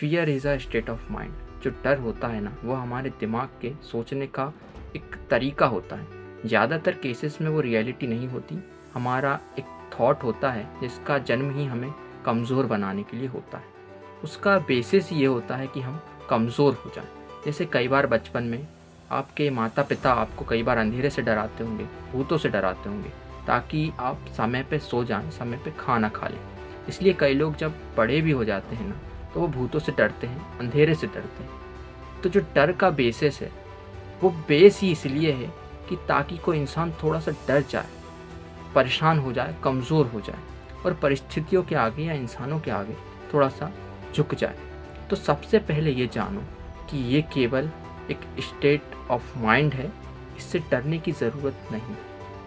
Fear is a state of mind. जो डर होता है ना, वो हमारे दिमाग के सोचने का एक तरीका होता है। ज़्यादातर केसेस में वो रियलिटी नहीं होती, हमारा एक थॉट होता है जिसका जन्म ही हमें कमज़ोर बनाने के लिए होता है। उसका बेसिस ये होता है कि हम कमज़ोर हो जाएं। जैसे कई बार बचपन में आपके माता पिता आपको कई बार अंधेरे से डराते होंगे, भूतों से डराते होंगे, ताकि आप समय पे सो जाएं, समय पे खाना खा लें। इसलिए कई लोग जब बड़े भी हो जाते हैं ना, तो वो भूतों से डरते हैं, अंधेरे से डरते हैं। तो जो डर का बेसिस है, वो बेस ही इसलिए है कि ताकि कोई इंसान थोड़ा सा डर जाए, परेशान हो जाए, कमज़ोर हो जाए और परिस्थितियों के आगे या इंसानों के आगे थोड़ा सा झुक जाए। तो सबसे पहले ये जानो कि ये केवल एक स्टेट ऑफ माइंड है, इससे डरने की ज़रूरत नहीं।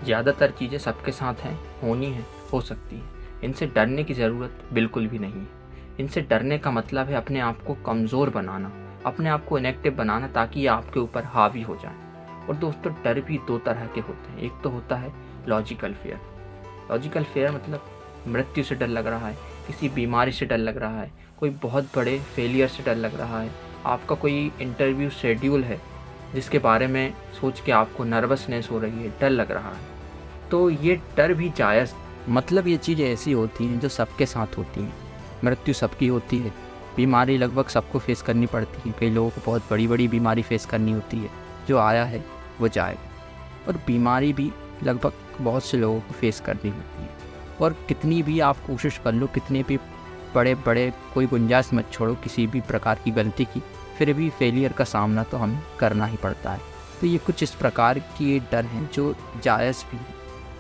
ज़्यादातर चीज़ें सबके साथ हैं, होनी है, हो सकती हैं। इनसे डरने की ज़रूरत बिल्कुल भी नहीं है। इनसे डरने का मतलब है अपने आप को कमज़ोर बनाना, अपने आप को इनएक्टिव बनाना, ताकि ये आपके ऊपर हावी हो जाए। और दोस्तों, डर भी दो तरह के होते हैं। एक तो होता है लॉजिकल फेयर। लॉजिकल फेयर मतलब मृत्यु से डर लग रहा है, किसी बीमारी से डर लग रहा है, कोई बहुत बड़े फेलियर से डर लग रहा है, आपका कोई इंटरव्यू शेड्यूल है जिसके बारे में सोच के आपको नर्वसनेस हो रही है, डर लग रहा है। तो ये डर भी जायज़। मतलब ये चीज़ें ऐसी होती हैं जो सबके साथ होती हैं। मृत्यु सबकी होती है, बीमारी लगभग सबको फेस करनी पड़ती है। कई लोगों को बहुत बड़ी बड़ी बीमारी फेस करनी होती है। जो आया है वो जाएगा। और बीमारी भी लगभग बहुत से लोगों को फेस करनी होती है। और कितनी भी आप कोशिश कर लो, कितने भी बड़े बड़े कोई गुंजाइश मत छोड़ो किसी भी प्रकार की गलती की, फिर भी फेलियर का सामना तो हमें करना ही पड़ता है। तो ये कुछ इस प्रकार की डर हैं जो जायज़ भी हैं।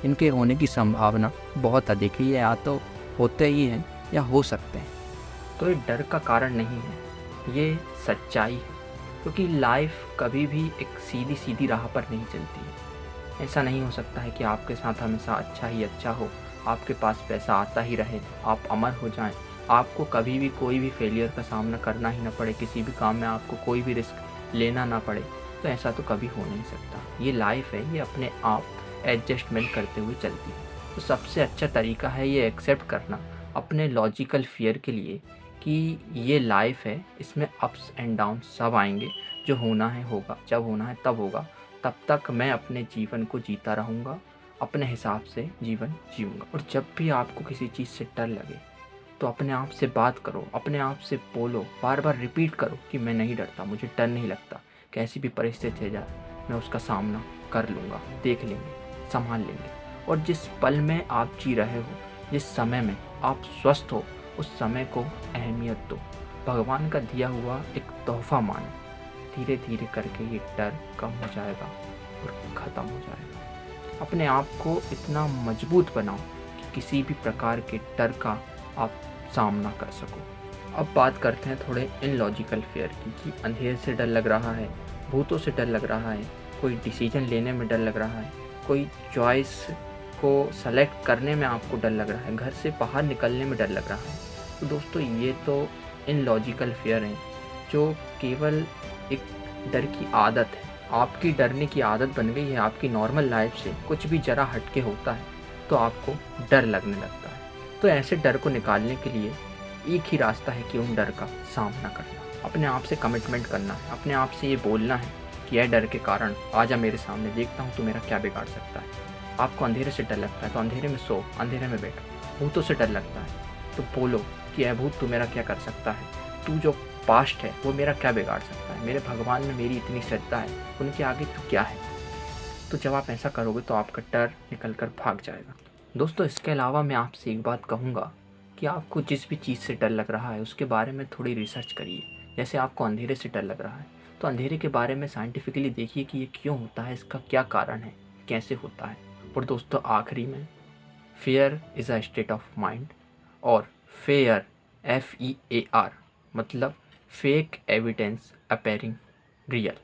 इनके होने की संभावना बहुत अधिक ही है, या तो होते ही हैं या हो सकते हैं। तो ये डर का कारण नहीं है, ये सच्चाई है। क्योंकि लाइफ कभी भी एक सीधी सीधी राह पर नहीं चलती है। ऐसा नहीं हो सकता है कि आपके साथ हमेशा अच्छा ही अच्छा हो, आपके पास पैसा आता ही रहे, आप अमर हो जाएं, आपको कभी भी कोई भी फेलियर का सामना करना ही ना पड़े, किसी भी काम में आपको कोई भी रिस्क लेना ना पड़े। तो ऐसा तो कभी हो नहीं सकता। ये लाइफ है, ये अपने आप एडजस्टमेंट करते हुए चलती है। तो सबसे अच्छा तरीका है ये एक्सेप्ट करना अपने लॉजिकल फियर के लिए कि ये लाइफ है, इसमें अप्स एंड डाउन सब आएंगे। जो होना है होगा, जब होना है तब होगा। तब तक मैं अपने जीवन को जीता रहूँगा, अपने हिसाब से जीवन जीऊँगा। और जब भी आपको किसी चीज़ से डर लगे तो अपने आप से बात करो, अपने आप से बोलो, बार बार रिपीट करो कि मैं नहीं डरता, मुझे डर नहीं लगता। कैसी भी परिस्थिति हो जाए मैं उसका सामना कर लूँगा, देख लेंगे, संभाल लेंगे। और जिस पल में आप जी रहे हो, जिस समय में आप स्वस्थ हो, उस समय को अहमियत दो। भगवान का दिया हुआ एक तोहफा मानो। धीरे धीरे करके ये डर कम हो जाएगा और ख़त्म हो जाएगा। अपने आप को इतना मजबूत बनाओ कि किसी भी प्रकार के डर का आप सामना कर सको। अब बात करते हैं थोड़े इनलॉजिकल फेयर की, कि अंधेरे से डर लग रहा है, भूतों से डर लग रहा है, कोई डिसीजन लेने में डर लग रहा है, कोई चॉइस को सेलेक्ट करने में आपको डर लग रहा है, घर से बाहर निकलने में डर लग रहा है। तो दोस्तों, ये तो इनलॉजिकल फेयर हैं, जो केवल एक डर की आदत है। आपकी डरने की आदत बन गई है, आपकी नॉर्मल लाइफ से कुछ भी ज़रा हटके होता है तो आपको डर लगने लगता है। तो ऐसे डर को निकालने के लिए एक ही रास्ता है कि उन डर का सामना करना। अपने आप से कमिटमेंट करना है, अपने आप से ये बोलना है कि यह डर के कारण आजा मेरे सामने, देखता हूँ तू मेरा क्या बिगाड़ सकता है। आपको अंधेरे से डर लगता है तो अंधेरे में सो, अंधेरे में बैठो। भूतों से डर लगता है तो बोलो कि ऐ भूत, तू मेरा क्या कर सकता है, तू जो पास्ट है वो मेरा क्या बिगाड़ सकता है, मेरे भगवान में मेरी इतनी श्रद्धा है, उनके आगे तू क्या है। तो जब आप ऐसा करोगे तो आपका डर निकल कर भाग जाएगा। दोस्तों, इसके अलावा मैं आपसे एक बात कहूँगा कि आपको जिस भी चीज़ से डर लग रहा है उसके बारे में थोड़ी रिसर्च करिए। जैसे आपको अंधेरे से डर लग रहा है तो अंधेरे के बारे में साइंटिफिकली देखिए कि ये क्यों होता है, इसका क्या कारण है, कैसे होता है। और दोस्तों, आखिरी में, fair is a state of mind. और फेयर, FEAR, मतलब फेक एविडेंस अपेयरिंग रियल।